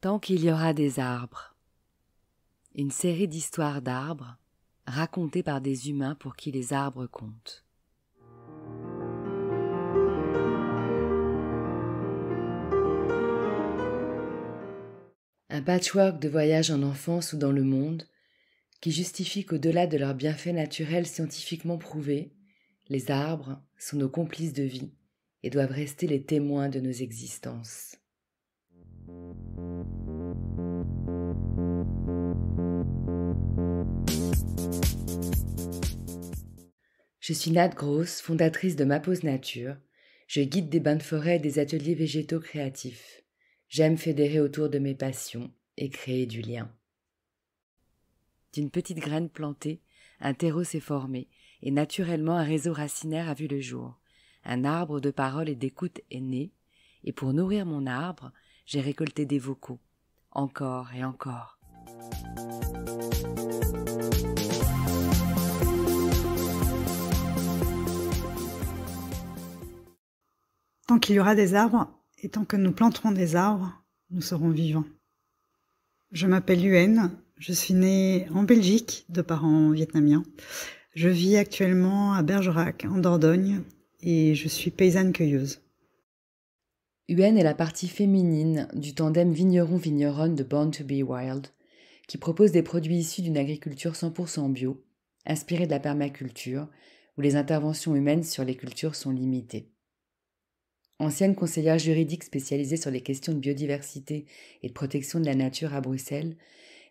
Tant qu'il y aura des arbres. Une série d'histoires d'arbres racontées par des humains pour qui les arbres comptent. Un patchwork de voyages en enfance ou dans le monde qui justifie qu'au-delà de leurs bienfaits naturels scientifiquement prouvés, les arbres sont nos complices de vie et doivent rester les témoins de nos existences. Je suis Nat Gross, fondatrice de Ma Pause Nature. Je guide des bains de forêt et des ateliers végétaux créatifs. J'aime fédérer autour de mes passions et créer du lien. D'une petite graine plantée, un terreau s'est formé et naturellement un réseau racinaire a vu le jour. Un arbre de parole et d'écoute est né et pour nourrir mon arbre, j'ai récolté des vocaux, encore et encore. Tant qu'il y aura des arbres, et tant que nous planterons des arbres, nous serons vivants. Je m'appelle Yuen, je suis née en Belgique, de parents vietnamiens. Je vis actuellement à Bergerac, en Dordogne, et je suis paysanne-cueilleuse. Yuen est la partie féminine du tandem vigneron-vigneronne de Born to be Wild, qui propose des produits issus d'une agriculture 100% bio, inspirée de la permaculture, où les interventions humaines sur les cultures sont limitées. Ancienne conseillère juridique spécialisée sur les questions de biodiversité et de protection de la nature à Bruxelles,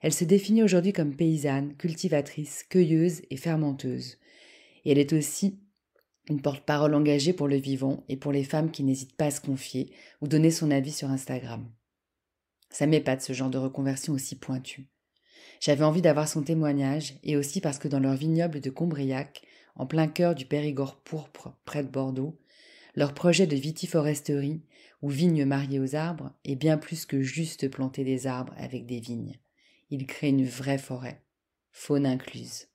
elle se définit aujourd'hui comme paysanne, cultivatrice, cueilleuse et fermenteuse. Et elle est aussi une porte-parole engagée pour le vivant et pour les femmes qui n'hésitent pas à se confier ou donner son avis sur Instagram. Ça m'épate ce genre de reconversion aussi pointue. J'avais envie d'avoir son témoignage et aussi parce que dans leur vignoble de Combriac, en plein cœur du Périgord pourpre près de Bordeaux, leur projet de vitiforesterie, ou vignes mariées aux arbres, est bien plus que juste planter des arbres avec des vignes. Ils créent une vraie forêt, faune incluse.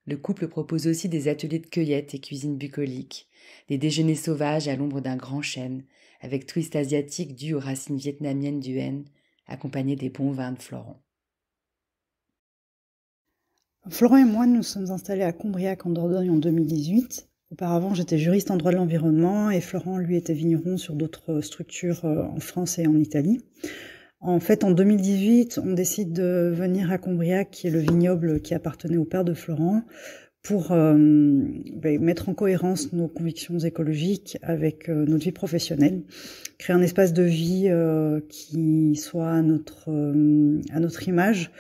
Le couple propose aussi des ateliers de cueillette et cuisine bucolique, des déjeuners sauvages à l'ombre d'un grand chêne, avec twist asiatique dû aux racines vietnamiennes du Hène, accompagnés des bons vins de Florent. Florent et moi nous sommes installés à Combriac en Dordogne en 2018. Auparavant, j'étais juriste en droit de l'environnement et Florent, lui, était vigneron sur d'autres structures en France et en Italie. En fait, en 2018, on décide de venir à Combriac, qui est le vignoble qui appartenait au père de Florent, pour mettre en cohérence nos convictions écologiques avec notre vie professionnelle, créer un espace de vie qui soit à notre image,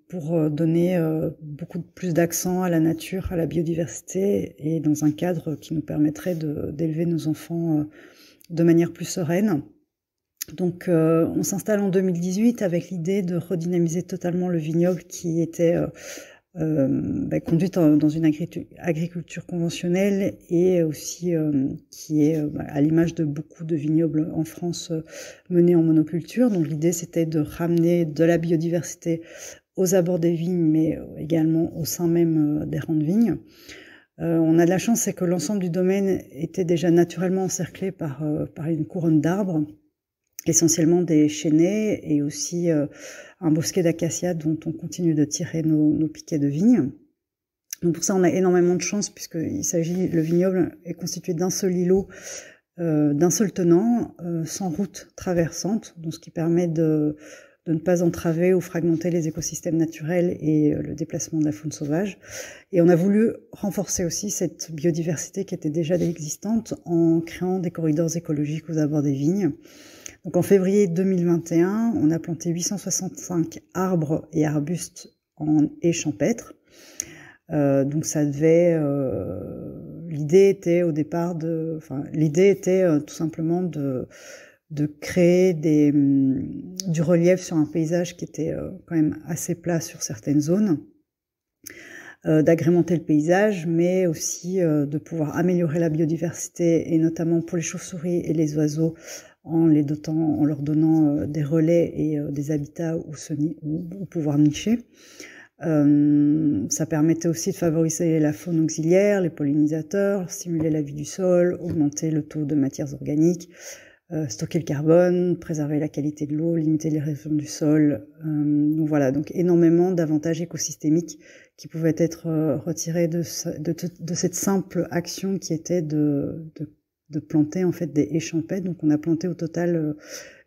pour donner beaucoup plus d'accent à la nature, à la biodiversité, et dans un cadre qui nous permettrait d'élever nos enfants de manière plus sereine. Donc on s'installe en 2018 avec l'idée de redynamiser totalement le vignoble qui était conduite dans une agriculture conventionnelle et aussi qui est à l'image de beaucoup de vignobles en France menés en monoculture. Donc l'idée c'était de ramener de la biodiversité aux abords des vignes, mais également au sein même des rangs de vignes. On a de la chance, c'est que l'ensemble du domaine était déjà naturellement encerclé par une couronne d'arbres, essentiellement des chênaies et aussi un bosquet d'acacias dont on continue de tirer nos piquets de vigne. Donc pour ça, on a énormément de chance le vignoble est constitué d'un seul îlot, d'un seul tenant, sans route traversante, donc ce qui permet de ne pas entraver ou fragmenter les écosystèmes naturels et le déplacement de la faune sauvage. Et on a voulu renforcer aussi cette biodiversité qui était déjà existante en créant des corridors écologiques aux abords des vignes. Donc en février 2021, on a planté 865 arbres et arbustes en haies champêtres. Donc ça devait... l'idée était au départ tout simplement de créer du relief sur un paysage qui était quand même assez plat sur certaines zones, d'agrémenter le paysage, mais aussi de pouvoir améliorer la biodiversité, et notamment pour les chauves-souris et les oiseaux, en leur donnant des relais et des habitats où pouvoir nicher. Ça permettait aussi de favoriser la faune auxiliaire, les pollinisateurs, stimuler la vie du sol, augmenter le taux de matières organiques, stocker le carbone, préserver la qualité de l'eau, limiter l'érosion du sol. Donc voilà, donc énormément d'avantages écosystémiques qui pouvaient être retirés de cette simple action qui était de planter en fait des haies champêtres. Donc on a planté au total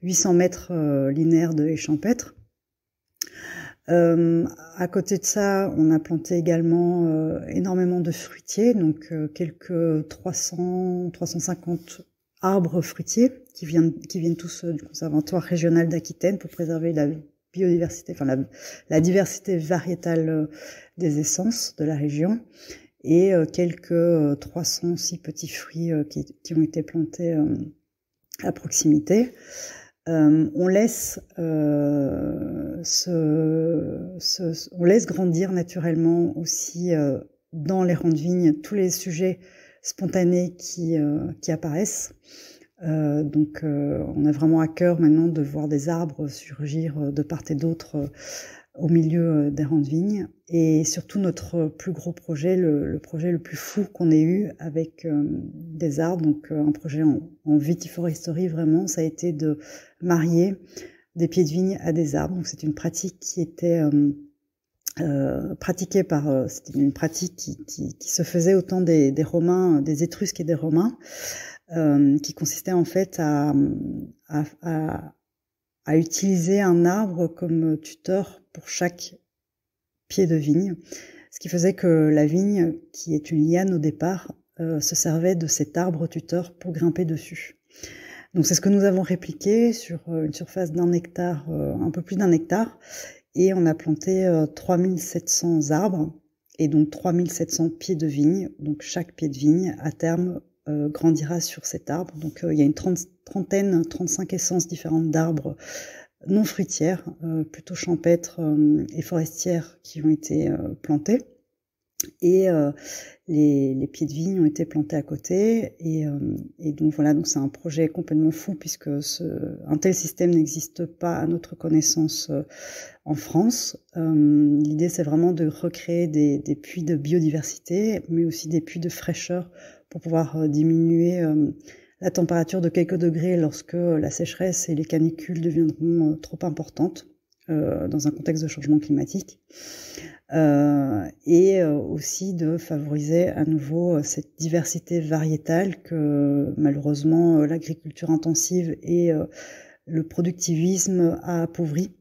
800 mètres linéaires de haies champêtres. À côté de ça, on a planté également énormément de fruitiers, donc quelques 350 arbres fruitiers qui viennent tous du Conservatoire régional d'Aquitaine pour préserver la biodiversité, enfin la diversité variétale des essences de la région, et quelques 306 petits fruits qui ont été plantés à proximité. On laisse grandir naturellement aussi dans les rangs de vignes tous les sujets spontanés qui apparaissent. Donc on a vraiment à cœur maintenant de voir des arbres surgir de part et d'autre au milieu des rangs de vignes. Et surtout notre plus gros projet, le projet le plus fou qu'on ait eu avec des arbres, donc un projet en vitiforesterie vraiment, ça a été de marier des pieds de vigne à des arbres. Donc c'est une pratique qui était pratiquée c'était une pratique qui se faisait au temps des Romains, des Étrusques et des Romains, qui consistait en fait à utiliser un arbre comme tuteur pour chaque pied de vigne, ce qui faisait que la vigne, qui est une liane au départ, se servait de cet arbre tuteur pour grimper dessus. Donc c'est ce que nous avons répliqué sur une surface d'un hectare, un peu plus d'un hectare, et on a planté 3700 arbres, et donc 3700 pieds de vigne. Donc chaque pied de vigne, à terme, grandira sur cet arbre. Donc il y a une 35 essences différentes d'arbres non fruitières, plutôt champêtres et forestières qui ont été plantées. Et les pieds de vigne ont été plantés à côté. Et donc voilà, donc c'est un projet complètement fou puisque un tel système n'existe pas à notre connaissance en France. L'idée, c'est vraiment de recréer des puits de biodiversité, mais aussi des puits de fraîcheur pour pouvoir diminuer la température de quelques degrés lorsque la sécheresse et les canicules deviendront trop importantes dans un contexte de changement climatique. Et aussi de favoriser à nouveau cette diversité variétale que malheureusement l'agriculture intensive et le productivisme a appauvri.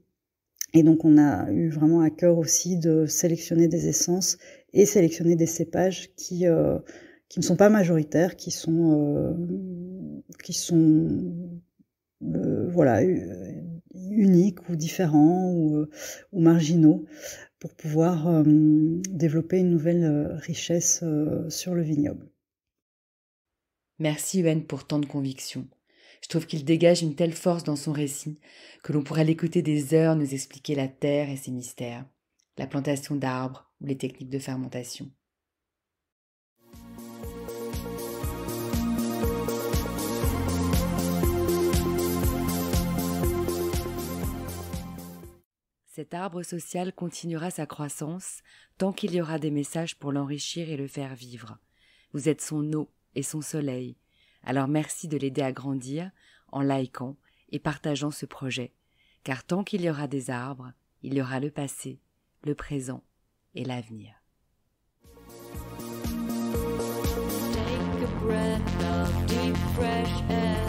Et donc on a eu vraiment à cœur aussi de sélectionner des essences et sélectionner des cépages qui ne sont pas majoritaires, qui sont voilà, uniques ou différents ou marginaux, pour pouvoir développer une nouvelle richesse sur le vignoble. Merci Huenne pour tant de conviction. Je trouve qu'il dégage une telle force dans son récit que l'on pourrait l'écouter des heures nous expliquer la terre et ses mystères, la plantation d'arbres ou les techniques de fermentation. Cet arbre social continuera sa croissance tant qu'il y aura des messages pour l'enrichir et le faire vivre. Vous êtes son eau et son soleil, alors merci de l'aider à grandir en likant et partageant ce projet, car tant qu'il y aura des arbres, il y aura le passé, le présent et l'avenir. Take a breath of deep fresh air.